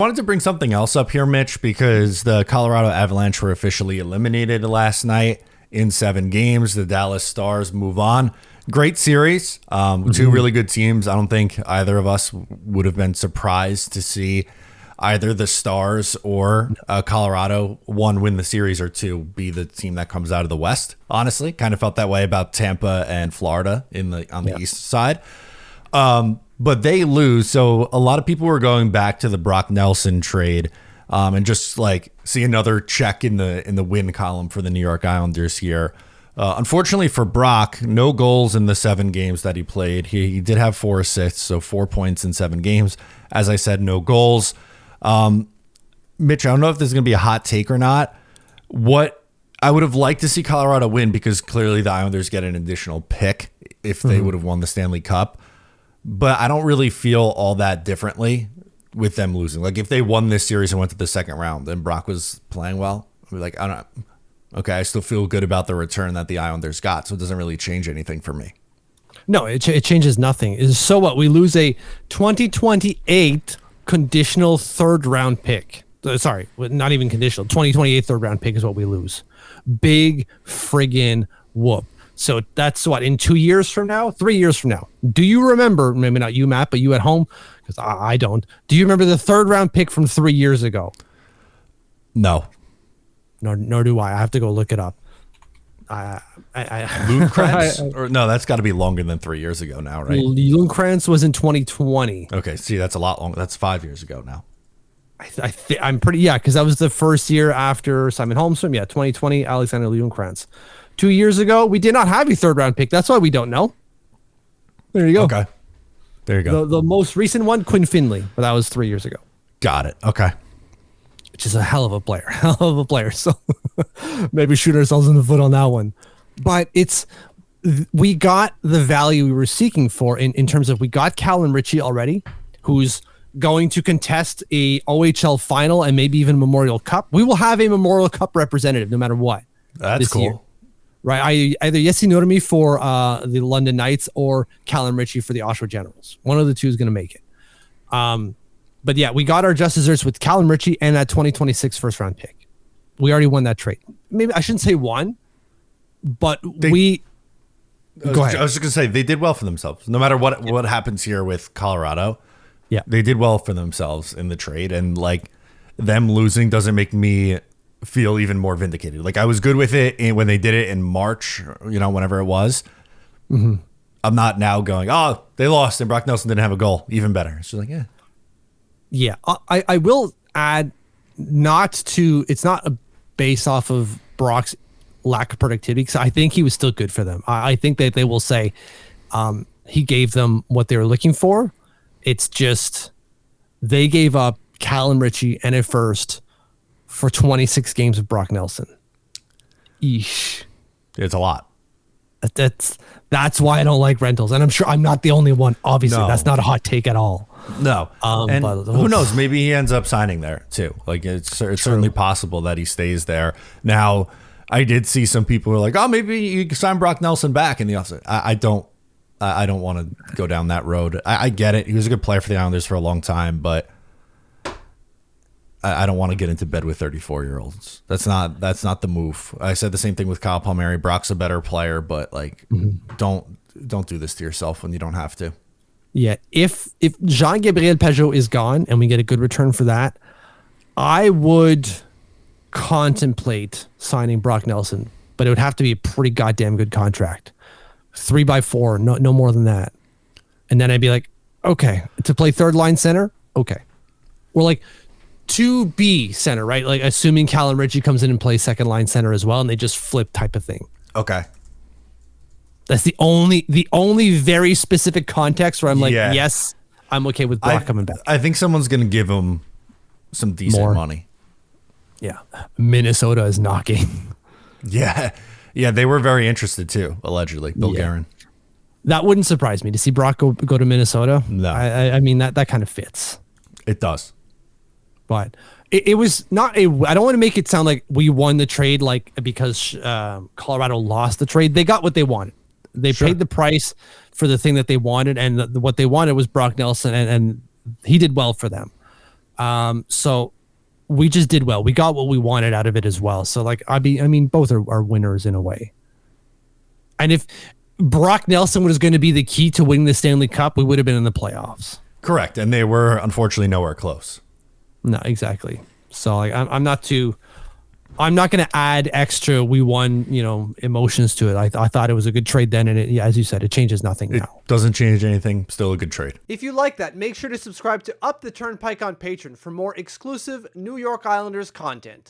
Wanted to bring something else up here, Mitch, because the Colorado Avalanche were officially eliminated last night in 7 games. The Dallas Stars move on. Great series. Two really good teams. I don't think either of us would have been surprised to see either the Stars or Colorado, one, win the series, or two, be the team that comes out of the West. Honestly, kind of felt that way about Tampa and Florida on the East side. But they lose. So a lot of people were going back to the Brock Nelson trade and just like see another check in the win column for the New York Islanders here. Unfortunately for Brock, no goals in the 7 games that he played. He did have 4 assists, so 4 points in 7 games. As I said, no goals. Mitch, I don't know if this is going to be a hot take or not. What I would have liked to see Colorado win, because clearly the Islanders get an additional pick if they would have won the Stanley Cup. But I don't really feel all that differently with them losing. Like if they won this series and went to the second round and Brock was playing well, I'd be like, I still feel good about the return that the Islanders got. So it doesn't really change anything for me. No, it changes nothing. So what? We lose a 2028 conditional 3rd round pick. Sorry, not even conditional. 2028 3rd round pick is what we lose. Big friggin' whoop. So that's what, in 2 years from now, 3 years from now. Do you remember, maybe not you, Matt, but you at home, because I don't. Do you remember the 3rd round pick from 3 years ago? No. Nor do I. I have to go look it up. Lundkrantz? Or no, that's got to be longer than 3 years ago now, right? Lundkrantz was in 2020. Okay, see, that's a lot longer. That's 5 years ago now. I'm pretty, because that was the first year after Simon Holmstrom. 2020, Alexander Lundkrantz. 2 years ago, we did not have a 3rd round pick. That's why we don't know. There you go. Okay. There you go. The most recent one, Quinn Finley, but that was 3 years ago. Got it. Okay. Which is a hell of a player. So maybe shoot ourselves in the foot on that one. But we got the value we were seeking for in terms of, we got Callan Ritchie already, who's going to contest a OHL final and maybe even Memorial Cup. We will have a Memorial Cup representative no matter what. That's cool. Year. Right, either Jesse Nurmi for the London Knights or Callan Ritchie for the Oshawa Generals. One of the two is going to make it. But yeah, we got our just desserts with Callan Ritchie and that 2026 1st round pick. We already won that trade. Maybe I shouldn't say won, but go ahead. I was just going to say they did well for themselves. No matter what happens here with Colorado, they did well for themselves in the trade, and like them losing doesn't make me feel even more vindicated. Like I was good with it when they did it in March, whenever it was. I'm not now going, oh, they lost and Brock Nelson didn't have a goal. Even better. It's just like, yeah. I will add, it's not based off of Brock's lack of productivity, because I think he was still good for them. I think that they will say he gave them what they were looking for. It's just they gave up Callan Ritchie and a first for 26 games of Brock Nelson. Eesh. It's a lot. That's why I don't like rentals. And I'm sure I'm not the only one. Obviously, that's not a hot take at all. No. And who knows? Maybe he ends up signing there too. Like it's certainly possible that he stays there. Now, I did see some people who are like, oh, maybe you can sign Brock Nelson back in the offseason. I don't want to go down that road. I get it. He was a good player for the Islanders for a long time, but I don't want to get into bed with 34-year-olds. That's not the move. I said the same thing with Kyle Palmieri. Brock's a better player, but like, don't do this to yourself when you don't have to. Yeah, if Jean-Gabriel Pageau is gone and we get a good return for that, I would contemplate signing Brock Nelson, but it would have to be a pretty goddamn good contract. 3x4, no more than that. And then I'd be like, okay, to play 3rd line center, okay. Or like 2B center, right? Like assuming Callan Ritchie comes in and plays 2nd line center as well, and they just flip type of thing. Okay. That's the only very specific context where I'm like, yes, I'm okay with Brock coming back. I think someone's going to give him some decent money. Yeah. Minnesota is knocking. Yeah. Yeah, they were very interested too, allegedly. Bill Guerin. That wouldn't surprise me to see Brock go to Minnesota. No. I mean, that kind of fits. It does. But it was not I don't want to make it sound like we won the trade like because Colorado lost the trade. They got what they wanted. They paid the price for the thing that they wanted, and what they wanted was Brock Nelson, and he did well for them. So we just did well. We got what we wanted out of it as well. So like, I mean, both are winners in a way. And if Brock Nelson was going to be the key to winning the Stanley Cup, we would have been in the playoffs. Correct. And they were unfortunately nowhere close. No, exactly. So like, I'm not going to add extra we won, emotions to it. I thought it was a good trade then, and as you said, it changes nothing now. Doesn't change anything. Still a good trade. If you like that, make sure to subscribe to Up the Turnpike on Patreon for more exclusive New York Islanders content.